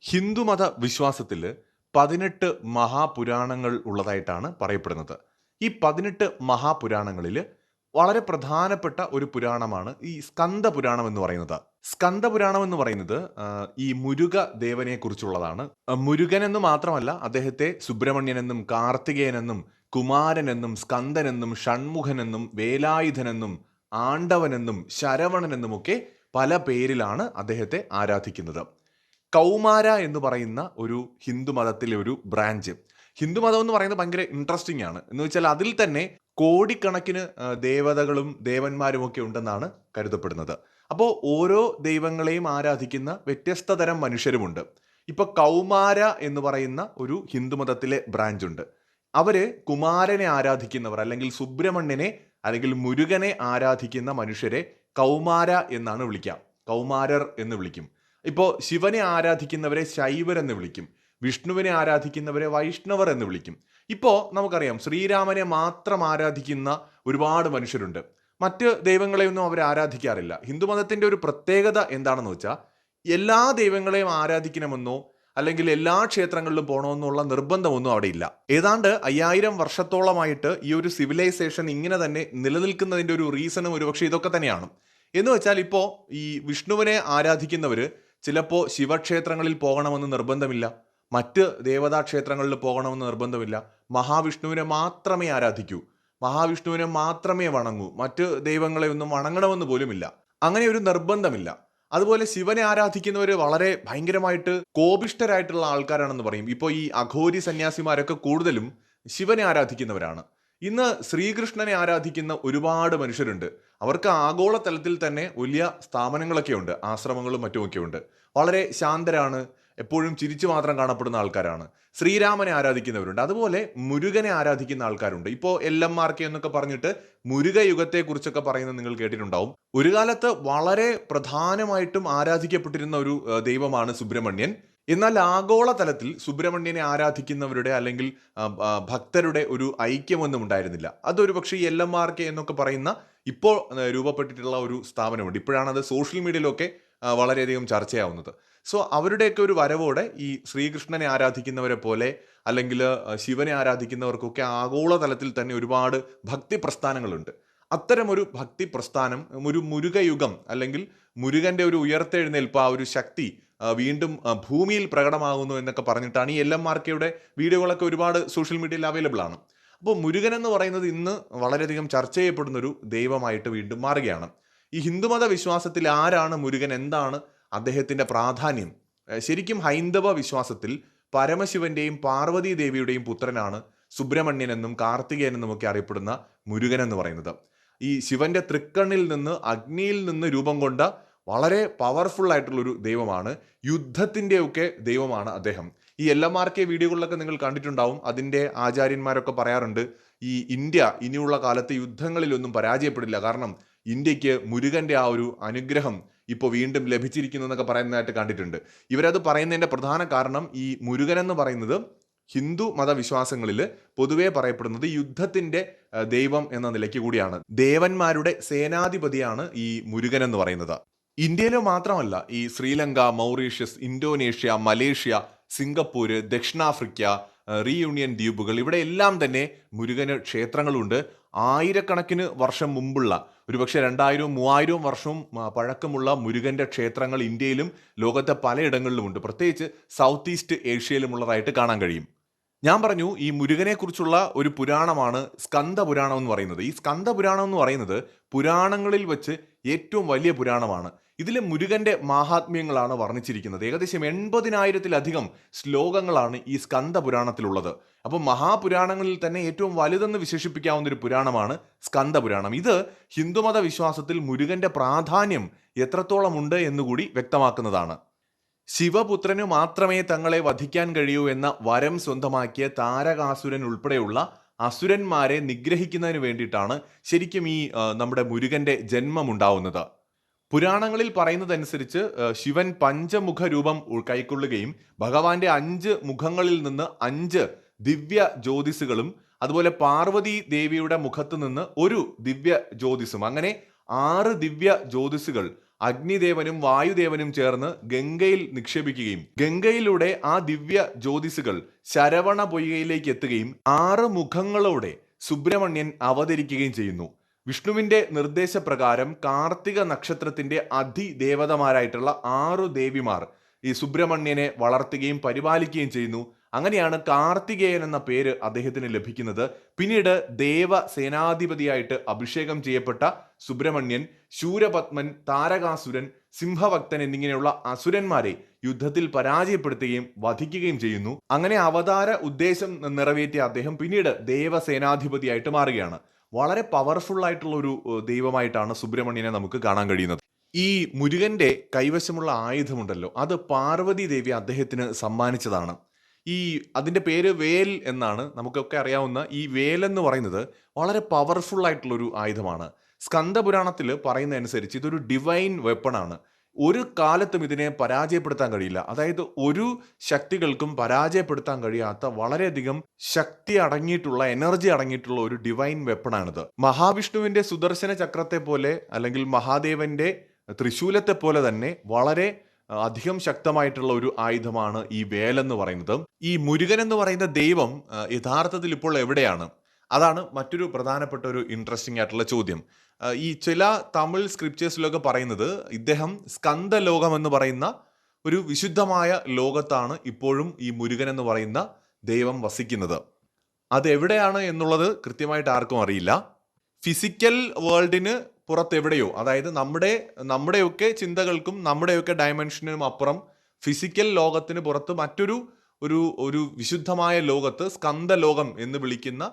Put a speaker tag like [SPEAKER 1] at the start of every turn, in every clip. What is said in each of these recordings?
[SPEAKER 1] ഹിന്ദുമത വിശ്വാസത്തിൽ 18 മഹാപുരാണങ്ങൾ ഉള്ളതായിട്ടാണ് പറയപ്പെടുന്നത്. ഈ 18 മഹാപുരാണങ്ങളിൽ വളരെ പ്രധാനപ്പെട്ട ഒരു പുരാണമാണ് ഈ സ്കന്ദ പുരാണം എന്ന് പറയുന്നത്. സ്കന്ദ പുരാണം എന്ന് പറയുന്നത് ഈ മുരുക ദേവനെ കുറിച്ചുള്ളതാണ്. മുരുകൻ എന്ന് മാത്രമല്ല, അദ്ദേഹത്തെ സുബ്രഹ്മണ്യനെന്നും കാർത്തികേയനെന്നും കുമാരനെന്നും സ്കന്ദനെന്നും ഷൺമുഖനെന്നും വേലായുധനെന്നും ആണ്ടവനെന്നും ശരവണനെന്നുമൊക്കെ പല പേരിലാണ് അദ്ദേഹത്തെ ആരാധിക്കുന്നത്. കൗമാര എന്ന് പറയുന്ന ഒരു ഹിന്ദു മതത്തിലെ ഒരു ബ്രാഞ്ച്. ഹിന്ദുമതം എന്ന് പറയുന്നത് ഭയങ്കര ഇൻട്രസ്റ്റിംഗ് ആണ്. എന്ന് വെച്ചാൽ അതിൽ തന്നെ കോടിക്കണക്കിന് ദേവതകളും ദേവന്മാരും ഒക്കെ ഉണ്ടെന്നാണ് കരുതപ്പെടുന്നത്. അപ്പോൾ ഓരോ ദൈവങ്ങളെയും ആരാധിക്കുന്ന വ്യത്യസ്ത തരം മനുഷ്യരുമുണ്ട്. ഇപ്പൊ കൗമാര എന്ന് പറയുന്ന ഒരു ഹിന്ദുമതത്തിലെ ബ്രാഞ്ച് ഉണ്ട്. അവര് കുമാരനെ ആരാധിക്കുന്നവർ, അല്ലെങ്കിൽ സുബ്രഹ്മണ്യനെ അല്ലെങ്കിൽ മുരുകനെ ആരാധിക്കുന്ന മനുഷ്യരെ കൗമാര എന്നാണ് വിളിക്കുക. കൗമാരർ എന്ന് വിളിക്കും. ഇപ്പോൾ ശിവനെ ആരാധിക്കുന്നവരെ ശൈവർ എന്ന് വിളിക്കും. വിഷ്ണുവിനെ ആരാധിക്കുന്നവരെ വൈഷ്ണവർ എന്ന് വിളിക്കും. ഇപ്പോൾ നമുക്കറിയാം, ശ്രീരാമനെ മാത്രം ആരാധിക്കുന്ന ഒരുപാട് മനുഷ്യരുണ്ട്. മറ്റ് ദൈവങ്ങളെയൊന്നും അവർ ആരാധിക്കാറില്ല. ഹിന്ദുമതത്തിന്റെ ഒരു പ്രത്യേകത എന്താണെന്ന് വെച്ചാൽ, എല്ലാ ദൈവങ്ങളെയും ആരാധിക്കണമെന്നോ അല്ലെങ്കിൽ എല്ലാ ക്ഷേത്രങ്ങളിലും പോകണമെന്നുള്ള നിർബന്ധമൊന്നും അവിടെ ഇല്ല. ഏതാണ്ട് 5000 വർഷത്തോളമായിട്ട് ഈ ഒരു സിവിലൈസേഷൻ ഇങ്ങനെ തന്നെ നിലനിൽക്കുന്നതിന്റെ ഒരു റീസണും ഒരുപക്ഷെ ഇതൊക്കെ തന്നെയാണ്. എന്ന് വെച്ചാൽ, ഇപ്പോൾ ഈ വിഷ്ണുവിനെ ആരാധിക്കുന്നവർ ചിലപ്പോൾ ശിവക്ഷേത്രങ്ങളിൽ പോകണമെന്ന് നിർബന്ധമില്ല, മറ്റ് ദേവതാക്ഷേത്രങ്ങളിൽ പോകണമെന്ന് നിർബന്ധമില്ല. മഹാവിഷ്ണുവിനെ മാത്രമേ ആരാധിക്കൂ, മഹാവിഷ്ണുവിനെ മാത്രമേ വണങ്ങൂ, മറ്റ് ദൈവങ്ങളെ ഒന്നും വണങ്ങണമെന്ന് പോലുമില്ല. അങ്ങനെ ഒരു നിർബന്ധമില്ല. അതുപോലെ ശിവനെ ആരാധിക്കുന്നവർ വളരെ ഭയങ്കരമായിട്ട് കോപിഷ്ഠരായിട്ടുള്ള ആൾക്കാരാണെന്ന് പറയും. ഇപ്പോൾ ഈ അഘോരി സന്യാസിമാരൊക്കെ കൂടുതലും ശിവനെ ആരാധിക്കുന്നവരാണ്. ഇന്ന് ശ്രീകൃഷ്ണനെ ആരാധിക്കുന്ന ഒരുപാട് മനുഷ്യരുണ്ട്. അവർക്ക് ആഗോളതലത്തിൽ തന്നെ വലിയ സ്ഥാപനങ്ങളൊക്കെ ഉണ്ട്, ആശ്രമങ്ങളും മറ്റുമൊക്കെ ഉണ്ട്. വളരെ ശാന്തരാണ്, എപ്പോഴും ചിരിച്ചു മാത്രം കാണപ്പെടുന്ന ആൾക്കാരാണ്. ശ്രീരാമനെ ആരാധിക്കുന്നവരുണ്ട്. അതുപോലെ മുരുകനെ ആരാധിക്കുന്ന ആൾക്കാരുണ്ട്. ഇപ്പോൾ LMRK എന്നൊക്കെ പറഞ്ഞിട്ട് മുരുക യുഗത്തെ കുറിച്ചൊക്കെ പറയുന്നത് നിങ്ങൾ കേട്ടിട്ടുണ്ടാവും. ഒരു കാലത്ത് വളരെ പ്രധാനമായിട്ടും ആരാധിക്കപ്പെട്ടിരുന്ന ഒരു ദൈവമാണ് സുബ്രഹ്മണ്യൻ. എന്നാൽ ആഗോളതലത്തിൽ സുബ്രഹ്മണ്യനെ ആരാധിക്കുന്നവരുടെ അല്ലെങ്കിൽ ഭക്തരുടെ ഒരു ഐക്യമൊന്നും ഉണ്ടായിരുന്നില്ല. അതൊരു പക്ഷേ ഈ LMRK എന്നൊക്കെ പറയുന്ന ഇപ്പോൾ രൂപപ്പെട്ടിട്ടുള്ള ഒരു സ്ഥാപനമുണ്ട്. ഇപ്പോഴാണ് അത് സോഷ്യൽ മീഡിയയിലൊക്കെ വളരെയധികം ചർച്ചയാവുന്നത്. സോ അവരുടെയൊക്കെ ഒരു വരവോടെ ഈ ശ്രീകൃഷ്ണനെ ആരാധിക്കുന്നവരെ പോലെ അല്ലെങ്കിൽ ശിവനെ ആരാധിക്കുന്നവർക്കൊക്കെ ആഗോളതലത്തിൽ തന്നെ ഒരുപാട് ഭക്തി പ്രസ്ഥാനങ്ങളുണ്ട്. അത്തരമൊരു ഭക്തി പ്രസ്ഥാനം, ഒരു മുരുകയുഗം അല്ലെങ്കിൽ മുരുകന്റെ ഒരു ഉയർത്തെഴുന്നേൽപ്പ്, ആ ഒരു ശക്തി വീണ്ടും ഭൂമിയിൽ പ്രകടമാകുന്നു എന്നൊക്കെ പറഞ്ഞിട്ടാണ് ഈ LMRKയുടെ വീഡിയോകളൊക്കെ ഒരുപാട് സോഷ്യൽ മീഡിയയിൽ അവൈലബിൾ ആണ്. അപ്പോൾ മുരുകൻ എന്ന് പറയുന്നത് ഇന്ന് വളരെയധികം ചർച്ച ചെയ്യപ്പെടുന്ന ഒരു ദൈവമായിട്ട് വീണ്ടും മാറുകയാണ്. ഈ ഹിന്ദുമത വിശ്വാസത്തിൽ ആരാണ് മുരുകൻ, എന്താണ് അദ്ദേഹത്തിന്റെ പ്രാധാന്യം? ശരിക്കും ഹൈന്ദവ വിശ്വാസത്തിൽ പരമശിവന്റെയും പാർവതി ദേവിയുടെയും പുത്രനാണ് സുബ്രഹ്മണ്യൻ എന്നും കാർത്തികേയൻ എന്നും ഒക്കെ അറിയപ്പെടുന്ന മുരുകൻ എന്ന് പറയുന്നത്. ഈ ശിവന്റെ തൃക്കണ്ണിൽ നിന്ന്, അഗ്നിയിൽ നിന്ന് രൂപം കൊണ്ട വളരെ പവർഫുൾ ആയിട്ടുള്ള ഒരു ദൈവമാണ്. യുദ്ധത്തിന്റെ ഒക്കെ ദൈവമാണ് അദ്ദേഹം. ഈ LMRK വീഡിയോകളിലൊക്കെ നിങ്ങൾ കണ്ടിട്ടുണ്ടാവും. അതിന്റെ ആചാര്യന്മാരൊക്കെ പറയാറുണ്ട്, ഈ ഇന്ത്യ ഇനിയുള്ള കാലത്ത് യുദ്ധങ്ങളിലൊന്നും പരാജയപ്പെടില്ല, കാരണം ഇന്ത്യക്ക് മുരുകന്റെ ആ ഒരു അനുഗ്രഹം ഇപ്പോൾ വീണ്ടും ലഭിച്ചിരിക്കുന്നു എന്നൊക്കെ പറയുന്നതായിട്ട് കണ്ടിട്ടുണ്ട്. ഇവരത് പറയുന്നതിന്റെ പ്രധാന കാരണം, ഈ മുരുകൻ എന്ന് പറയുന്നത് ഹിന്ദു മതവിശ്വാസങ്ങളിൽ പൊതുവെ പറയപ്പെടുന്നത് യുദ്ധത്തിന്റെ ദൈവം എന്ന നിലയ്ക്ക് കൂടിയാണ്. ദേവന്മാരുടെ സേനാധിപതിയാണ് ഈ മുരുകൻ എന്ന് പറയുന്നത്. ഇന്ത്യയിലോ മാത്രമല്ല, ഈ Sri Lanka, Mauritius, Indonesia, Malaysia, Singapore, ദക്ഷിണാഫ്രിക്ക, റീയൂണിയൻ ദ്വീപുകൾ, ഇവിടെ എല്ലാം തന്നെ മുരുകന് ക്ഷേത്രങ്ങളുണ്ട്. ആയിരക്കണക്കിന് വർഷം മുമ്പുള്ള, ഒരുപക്ഷെ 2000-3000 വർഷവും പഴക്കമുള്ള മുരുകന്റെ ക്ഷേത്രങ്ങൾ ഇന്ത്യയിലും ലോകത്തെ പലയിടങ്ങളിലുമുണ്ട്. പ്രത്യേകിച്ച് സൗത്ത് ഈസ്റ്റ് ഏഷ്യയിലുമുള്ളതായിട്ട് കാണാൻ കഴിയും. ഞാൻ പറഞ്ഞു, ഈ മുരുകനെ കുറിച്ചുള്ള ഒരു പുരാണമാണ് സ്കന്ദ പുരാണം എന്ന് പറയുന്നത്. ഈ സ്കന്ദ പുരാണം എന്ന് പറയുന്നത് പുരാണങ്ങളിൽ വെച്ച് ഏറ്റവും വലിയ പുരാണമാണ്. ഇതിൽ മുരുകന്റെ മാഹാത്മ്യങ്ങളാണ് വർണ്ണിച്ചിരിക്കുന്നത്. ഏകദേശം 80,000-ലധികം ശ്ലോകങ്ങളാണ് ഈ സ്കന്ദ പുരാണത്തിലുള്ളത്. അപ്പോൾ മഹാപുരാണങ്ങളിൽ തന്നെ ഏറ്റവും വലുതെന്ന് വിശേഷിപ്പിക്കാവുന്ന ഒരു പുരാണമാണ് സ്കന്ദ പുരാണം. ഇത് ഹിന്ദുമത വിശ്വാസത്തിൽ മുരുകന്റെ പ്രാധാന്യം എത്രത്തോളം ഉണ്ട് എന്നുകൂടി വ്യക്തമാക്കുന്നതാണ്. ശിവപുത്രനു മാത്രമേ തങ്ങളെ വധിക്കാൻ കഴിയൂ എന്ന വരം സ്വന്തമാക്കിയ താരകാസുരൻ ഉൾപ്പെടെയുള്ള അസുരന്മാരെ നിഗ്രഹിക്കുന്നതിന് വേണ്ടിയിട്ടാണ് ശരിക്കും ഈ നമ്മുടെ മുരുകന്റെ ജന്മമുണ്ടാവുന്നത്. പുരാണങ്ങളിൽ പറയുന്നതനുസരിച്ച് ശിവൻ പഞ്ചമുഖ രൂപം കൈക്കൊള്ളുകയും ഭഗവാന്റെ 5 മുഖങ്ങളിൽ നിന്ന് 5 ദിവ്യ ജ്യോതിസുകളും, അതുപോലെ പാർവതി ദേവിയുടെ മുഖത്ത് നിന്ന് ഒരു ദിവ്യ ജ്യോതിസും, അങ്ങനെ 6 ദിവ്യ ജ്യോതിസുകൾ അഗ്നിദേവനും വായുദേവനും ചേർന്ന് ഗംഗയിൽ നിക്ഷേപിക്കുകയും ഗംഗയിലൂടെ ആ ദിവ്യ ജ്യോതിസുകൾ ശരവണ പൊയ്കയിലേക്ക് എത്തുകയും 6 മുഖങ്ങളോടെ സുബ്രഹ്മണ്യൻ അവതരിക്കുകയും ചെയ്യുന്നു. വിഷ്ണുവിന്റെ നിർദ്ദേശപ്രകാരം കാർത്തിക നക്ഷത്രത്തിന്റെ അധിദേവതമാരായിട്ടുള്ള 6 ദേവിമാർ ഈ സുബ്രഹ്മണ്യനെ വളർത്തുകയും പരിപാലിക്കുകയും ചെയ്യുന്നു. അങ്ങനെയാണ് കാർത്തികേയൻ എന്ന പേര് അദ്ദേഹത്തിന് ലഭിക്കുന്നത്. പിന്നീട് ദേവ സേനാധിപതിയായിട്ട് അഭിഷേകം ചെയ്യപ്പെട്ട സുബ്രഹ്മണ്യൻ ശൂരപത്മൻ, താരകാസുരൻ, സിംഹഭക്തൻ എന്നിങ്ങനെയുള്ള അസുരന്മാരെ യുദ്ധത്തിൽ പരാജയപ്പെടുത്തുകയും വധിക്കുകയും ചെയ്യുന്നു. അങ്ങനെ അവതാര ഉദ്ദേശം നിറവേറ്റിയ അദ്ദേഹം പിന്നീട് ദേവസേനാധിപതിയായിട്ട് മാറുകയാണ്. വളരെ പവർഫുൾ ആയിട്ടുള്ള ഒരു ദൈവമായിട്ടാണ് സുബ്രഹ്മണ്യനെ നമുക്ക് കാണാൻ കഴിയുന്നത്. ഈ മുരുകന്റെ കൈവശമുള്ള ആയുധമുണ്ടല്ലോ, അത് പാർവതി ദേവി അദ്ദേഹത്തിന് സമ്മാനിച്ചതാണ്. അതിന്റെ പേര് വേൽ എന്നാണ്. നമുക്കൊക്കെ അറിയാവുന്ന ഈ വേൽ എന്ന് പറയുന്നത് വളരെ പവർഫുൾ ആയിട്ടുള്ള ഒരു ആയുധമാണ്. സ്കന്ദപുരാണത്തിൽ പറയുന്ന അനുസരിച്ച് ഇതൊരു ഡിവൈൻ വെപ്പണാണ്. ഒരു കാലത്തും ഇതിനെ പരാജയപ്പെടുത്താൻ കഴിയില്ല. അതായത് ഒരു ശക്തികൾക്കും പരാജയപ്പെടുത്താൻ കഴിയാത്ത വളരെയധികം ശക്തി അടങ്ങിയിട്ടുള്ള, എനർജി അടങ്ങിയിട്ടുള്ള ഒരു ഡിവൈൻ വെപ്പണാണിത്. മഹാവിഷ്ണുവിന്റെ സുദർശന ചക്രത്തെ പോലെ അല്ലെങ്കിൽ മഹാദേവന്റെ തൃശൂലത്തെ പോലെ തന്നെ വളരെ അധികം ശക്തമായിട്ടുള്ള ഒരു ആയുധമാണ് ഈ വേലെന്ന് പറയുന്നത്. ഈ മുരുകൻ എന്ന് പറയുന്ന ദൈവം യഥാർത്ഥത്തിൽ ഇപ്പോൾ എവിടെയാണ്? അതാണ് മറ്റൊരു പ്രധാനപ്പെട്ട ഒരു ഇൻട്രസ്റ്റിംഗ് ആയിട്ടുള്ള ചോദ്യം. ഈ ചില തമിഴ് സ്ക്രിപ്റ്റേഴ്സിലൊക്കെ പറയുന്നത് ഇദ്ദേഹം സ്കന്ദലോകം എന്ന് പറയുന്ന ഒരു വിശുദ്ധമായ ലോകത്താണ് ഇപ്പോഴും ഈ മുരുകൻ എന്ന് പറയുന്ന ദൈവം വസിക്കുന്നത്. അത് എവിടെയാണ് എന്നുള്ളത് കൃത്യമായിട്ട് ആർക്കും അറിയില്ല. ഫിസിക്കൽ വേൾഡിന് പുറത്തെവിടെയോ, അതായത് നമ്മുടെയൊക്കെ ചിന്തകൾക്കും നമ്മുടെയൊക്കെ ഡയമെൻഷനും അപ്പുറം ഫിസിക്കൽ ലോകത്തിന് പുറത്ത് മറ്റൊരു ഒരു വിശുദ്ധമായ ലോകത്ത്, സ്കന്ദലോകം എന്ന് വിളിക്കുന്ന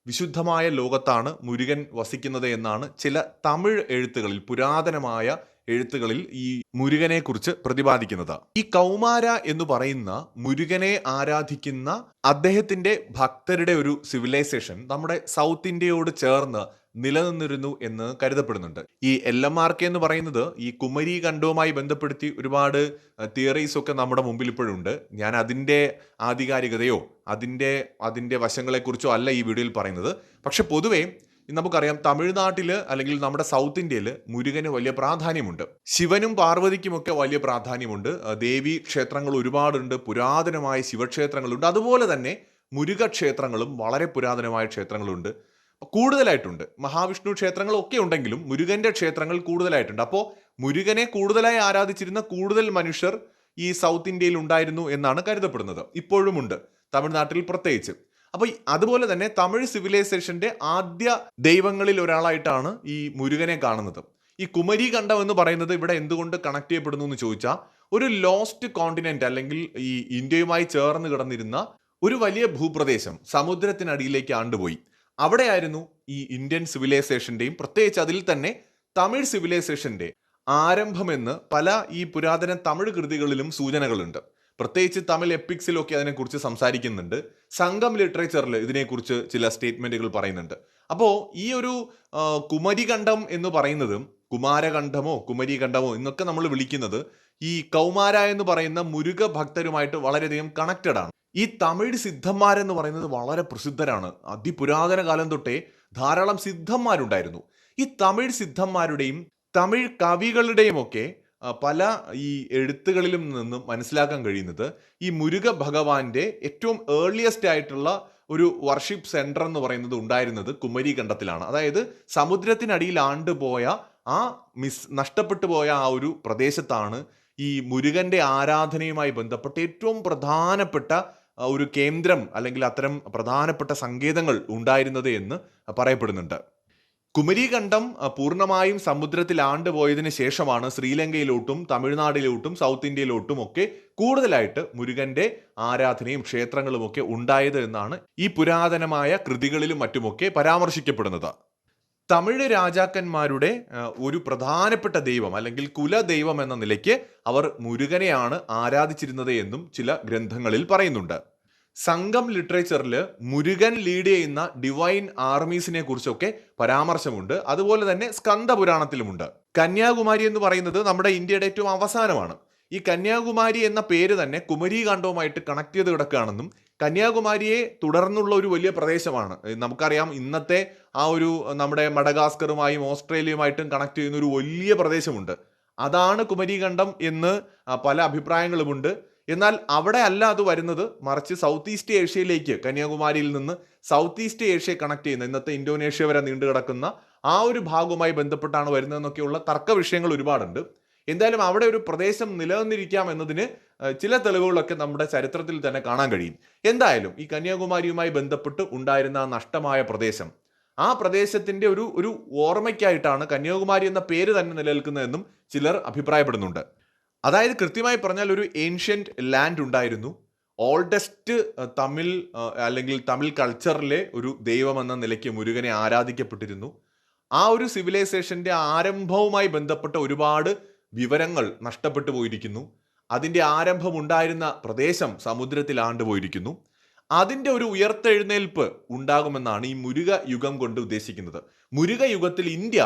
[SPEAKER 1] വിശുദ്ധമായ ലോകത്താണ് മുരുകൻ വസിക്കുന്നത് എന്നാണ് ചില തമിഴ് എഴുത്തുകളിൽ, പുരാതനമായ എഴുത്തുകളിൽ ഈ മുരുകനെ കുറിച്ച് പ്രതിപാദിക്കുന്നത്. ഈ കൗമാര എന്ന് പറയുന്ന മുരുകനെ ആരാധിക്കുന്ന അദ്ദേഹത്തിന്റെ ഭക്തരുടെ ഒരു സിവിലൈസേഷൻ നമ്മുടെ സൗത്ത് ഇന്ത്യയോട് ചേർന്ന് നിലനിന്നിരുന്നു എന്ന് കരുതപ്പെടുന്നുണ്ട്. ഈ LMRK എന്ന് പറയുന്നത് ഈ കുമരി ഖണ്ഡവുമായി ബന്ധപ്പെടുത്തി ഒരുപാട് തിയറീസ് ഒക്കെ നമ്മുടെ മുമ്പിൽ ഇപ്പോഴുണ്ട്. ഞാൻ അതിൻ്റെ ആധികാരികതയോ അതിൻ്റെ വശങ്ങളെക്കുറിച്ചോ അല്ല ഈ വീഡിയോയിൽ പറയുന്നത്. പക്ഷെ പൊതുവേ നമുക്കറിയാം, തമിഴ്നാട്ടിൽ അല്ലെങ്കിൽ നമ്മുടെ സൗത്ത് ഇന്ത്യയിൽ മുരുകന് വലിയ പ്രാധാന്യമുണ്ട്. ശിവനും പാർവതിക്കുമൊക്കെ വലിയ പ്രാധാന്യമുണ്ട്. ദേവി ക്ഷേത്രങ്ങൾ ഒരുപാടുണ്ട്, പുരാതനമായ ശിവക്ഷേത്രങ്ങളുണ്ട്. അതുപോലെ തന്നെ മുരുക ക്ഷേത്രങ്ങളും വളരെ പുരാതനമായ ക്ഷേത്രങ്ങളുണ്ട്, കൂടുതലായിട്ടുണ്ട്. മഹാവിഷ്ണു ക്ഷേത്രങ്ങളൊക്കെ ഉണ്ടെങ്കിലും മുരുകന്റെ ക്ഷേത്രങ്ങൾ കൂടുതലായിട്ടുണ്ട്. അപ്പോൾ മുരുകനെ കൂടുതലായി ആരാധിച്ചിരുന്ന കൂടുതൽ മനുഷ്യർ ഈ സൗത്ത് ഇന്ത്യയിൽ ഉണ്ടായിരുന്നു എന്നാണ് കരുതപ്പെടുന്നത്. ഇപ്പോഴും ഉണ്ട്, തമിഴ്നാട്ടിൽ പ്രത്യേകിച്ച്. അപ്പോൾ അതുപോലെ തന്നെ തമിഴ് സിവിലൈസേഷന്റെ ആദ്യ ദൈവങ്ങളിൽ ഒരാളായിട്ടാണ് ഈ മുരുകനെ കാണുന്നത്. ഈ കുമരി ഖണ്ഡം എന്ന് പറയുന്നത് ഇവിടെ എന്തുകൊണ്ട് കണക്ട് ചെയ്യപ്പെടുന്നു എന്ന് ചോദിച്ചാൽ, ഒരു ലോസ്റ്റ് കോണ്ടിനെന്റ് അല്ലെങ്കിൽ ഈ ഇന്ത്യയുമായി ചേർന്ന് കിടന്നിരുന്ന ഒരു വലിയ ഭൂപ്രദേശം സമുദ്രത്തിനടിയിലേക്ക് ആണ്ടുപോയി. അവിടെയായിരുന്നു ഈ ഇന്ത്യൻ സിവിലൈസേഷന്റെയും പ്രത്യേകിച്ച് അതിൽ തന്നെ തമിഴ് സിവിലൈസേഷന്റെ ആരംഭമെന്ന് പല ഈ പുരാതന തമിഴ് കൃതികളിലും സൂചനകളുണ്ട്. പ്രത്യേകിച്ച് തമിഴ് എപ്പിക്സിലൊക്കെ അതിനെക്കുറിച്ച് സംസാരിക്കുന്നുണ്ട്. സംഘം ലിറ്ററേച്ചറിൽ ഇതിനെക്കുറിച്ച് ചില സ്റ്റേറ്റ്മെന്റുകൾ പറയുന്നുണ്ട്. അപ്പോൾ ഈ ഒരു കുമരിഖണ്ഡം എന്ന് പറയുന്നതും കുമാരഖണ്ഡമോ കുമരിഖണ്ഡമോ എന്നൊക്കെ നമ്മൾ വിളിക്കുന്നത് ഈ കൗമാര എന്ന് പറയുന്ന മുരുക ഭക്തരുമായിട്ട് വളരെയധികം കണക്റ്റഡ് ആണ്. ഈ തമിഴ് സിദ്ധന്മാരെന്ന് പറയുന്നത് വളരെ പ്രസിദ്ധരാണ്. അതിപുരാതന കാലം തൊട്ടേ ധാരാളം സിദ്ധന്മാരുണ്ടായിരുന്നു. ഈ തമിഴ് സിദ്ധന്മാരുടെയും തമിഴ് കവികളുടെയും ഒക്കെ പല ഈ എഴുത്തുകളിലും നിന്നും മനസ്സിലാക്കാൻ കഴിയുന്നത് ഈ മുരുക ഭഗവാന്റെ ഏറ്റവും ഏർലിയസ്റ്റ് ആയിട്ടുള്ള ഒരു വർഷിപ്പ് സെന്റർ എന്ന് പറയുന്നത് ഉണ്ടായിരുന്നത് കുമരി ഖണ്ഡത്തിലാണ്. അതായത് സമുദ്രത്തിനടിയിൽ ആണ്ടുപോയ നഷ്ടപ്പെട്ടു പോയ ആ ഒരു പ്രദേശത്താണ് ഈ മുരുകന്റെ ആരാധനയുമായി ബന്ധപ്പെട്ട് ഏറ്റവും പ്രധാനപ്പെട്ട ഒരു കേന്ദ്രം അല്ലെങ്കിൽ അത്തരം പ്രധാനപ്പെട്ട സങ്കേതങ്ങൾ ഉണ്ടായിരുന്നത് എന്ന് പറയപ്പെടുന്നുണ്ട്. കുമരിഖണ്ഡം പൂർണ്ണമായും സമുദ്രത്തിൽ ആണ്ടുപോയതിനു ശേഷമാണ് ശ്രീലങ്കയിലോട്ടും തമിഴ്നാടിലോട്ടും സൗത്ത് ഇന്ത്യയിലോട്ടും ഒക്കെ കൂടുതലായിട്ട് മുരുകന്റെ ആരാധനയും ക്ഷേത്രങ്ങളും ഒക്കെ ഉണ്ടായത് എന്നാണ് ഈ പുരാതനമായ കൃതികളിലും മറ്റുമൊക്കെ പരാമർശിക്കപ്പെടുന്നത്. തമിഴ് രാജാക്കന്മാരുടെ ഒരു പ്രധാനപ്പെട്ട ദൈവം അല്ലെങ്കിൽ കുലദൈവം എന്ന നിലയ്ക്ക് അവർ മുരുകനെയാണ് ആരാധിച്ചിരുന്നത് എന്നും ചില ഗ്രന്ഥങ്ങളിൽ പറയുന്നുണ്ട്. സംഘം ലിറ്ററേച്ചറിൽ മുരുകൻ ലീഡ് ചെയ്യുന്ന ഡിവൈൻ ആർമീസിനെ കുറിച്ചൊക്കെ പരാമർശമുണ്ട്. അതുപോലെ തന്നെ സ്കന്ദപുരാണത്തിലുമുണ്ട്. കന്യാകുമാരി എന്ന് പറയുന്നത് നമ്മുടെ ഇന്ത്യയുടെ ഏറ്റവും അവസാനമാണ്. ഈ കന്യാകുമാരി എന്ന പേര് തന്നെ കുമരി ഖണ്ഡവുമായിട്ട് കണക്ട് ചെയ്ത് കിടക്കുകയാണെന്നും കന്യാകുമാരിയെ തുടർന്നുള്ള ഒരു വലിയ പ്രദേശമാണ്. നമുക്കറിയാം, ഇന്നത്തെ ആ ഒരു നമ്മുടെ മഡഗാസ്കറുമായും ഓസ്ട്രേലിയയുമായിട്ടും കണക്ട് ചെയ്യുന്ന ഒരു വലിയ പ്രദേശമുണ്ട്. അതാണ് കുമരീഖണ്ഡം എന്ന് പല അഭിപ്രായങ്ങളുമുണ്ട്. എന്നാൽ അവിടെ അല്ല അത് വരുന്നത്, മറിച്ച് സൗത്ത് ഈസ്റ്റ് ഏഷ്യയിലേക്ക് കന്യാകുമാരിയിൽ നിന്ന് സൗത്ത് ഈസ്റ്റ് ഏഷ്യയെ കണക്ട് ചെയ്യുന്ന ഇന്നത്തെ ഇന്തോനേഷ്യ വരെ നീണ്ടു കിടക്കുന്ന ആ ഒരു ഭാഗവുമായി ബന്ധപ്പെട്ടാണ് വരുന്നതെന്നൊക്കെയുള്ള തർക്ക വിഷയങ്ങൾ ഒരുപാടുണ്ട്. എന്തായാലും അവിടെ ഒരു പ്രദേശം നിലനിന്നിരിക്കാം എന്നതിന് ചില തെളിവുകളൊക്കെ നമ്മുടെ ചരിത്രത്തിൽ തന്നെ കാണാൻ കഴിയും. എന്തായാലും ഈ കന്യാകുമാരിയുമായി ബന്ധപ്പെട്ട് ഉണ്ടായിരുന്ന ആ നഷ്ടമായ പ്രദേശം, ആ പ്രദേശത്തിന്റെ ഒരു ഓർമ്മയ്ക്കായിട്ടാണ് കന്യാകുമാരി എന്ന പേര് തന്നെ നിലനിൽക്കുന്നതെന്നും ചിലർ അഭിപ്രായപ്പെടുന്നുണ്ട്. അതായത് കൃത്യമായി പറഞ്ഞാൽ ഒരു ഏൻഷ്യന്റ് ലാൻഡ് ഉണ്ടായിരുന്നു. ഓൾഡസ്റ്റ് തമിഴ് അല്ലെങ്കിൽ തമിഴ് കൾച്ചറിലെ ഒരു ദൈവം എന്ന നിലയ്ക്ക് മുരുകനെ ആരാധിക്കപ്പെട്ടിരുന്നു. ആ ഒരു സിവിലൈസേഷന്റെ ആരംഭവുമായി ബന്ധപ്പെട്ട ഒരുപാട് വിവരങ്ങൾ നഷ്ടപ്പെട്ടു പോയിരിക്കുന്നു. അതിന്റെ ആരംഭം ഉണ്ടായിരുന്ന പ്രദേശം സമുദ്രത്തിൽ ആണ്ടുപോയിരിക്കുന്നു. അതിന്റെ ഒരു ഉയർത്തെഴുന്നേൽപ്പ് ഉണ്ടാകുമെന്നാണ് ഈ മുരുക യുഗം കൊണ്ട് ഉദ്ദേശിക്കുന്നത്. മുരുക യുഗത്തിൽ ഇന്ത്യ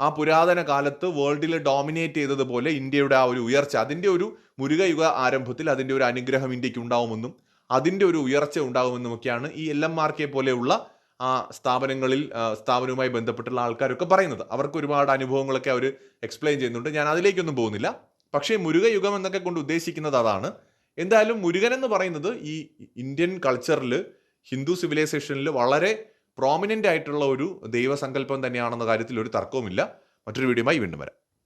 [SPEAKER 1] ആ പുരാതന കാലത്ത് വേൾഡിൽ ഡോമിനേറ്റ് ചെയ്തതുപോലെ ഇന്ത്യയുടെ ആ ഒരു ഉയർച്ച, അതിന്റെ ഒരു മുരുക യുഗ ആരംഭത്തിൽ അതിന്റെ ഒരു അനുഗ്രഹം ഇന്ത്യക്ക് ഉണ്ടാവുമെന്നും അതിന്റെ ഒരു ഉയർച്ച ഉണ്ടാകുമെന്നും ഒക്കെയാണ് ഈ LMRK പോലെയുള്ള ആ സ്ഥാപനവുമായി ബന്ധപ്പെട്ടുള്ള ആൾക്കാരൊക്കെ പറയുന്നത്. അവർക്ക് ഒരുപാട് അനുഭവങ്ങളൊക്കെ അവർ എക്സ്പ്ലെയിൻ ചെയ്യുന്നുണ്ട്. ഞാൻ അതിലേക്കൊന്നും പോകുന്നില്ല. പക്ഷേ മുരുക യുഗം എന്നൊക്കെ കൊണ്ട് ഉദ്ദേശിക്കുന്നത് അതാണ്. എന്തായാലും മുരുകൻ എന്ന് പറയുന്നത് ഈ ഇന്ത്യൻ കൾച്ചറിൽ, ഹിന്ദു സിവിലൈസേഷനിൽ വളരെ പ്രോമിനന്റ് ആയിട്ടുള്ള ഒരു ദൈവസങ്കല്പം തന്നെയാണെന്ന കാര്യത്തിൽ ഒരു തർക്കവുമില്ല. മറ്റൊരു വീഡിയോയുമായി വീണ്ടും വരാം.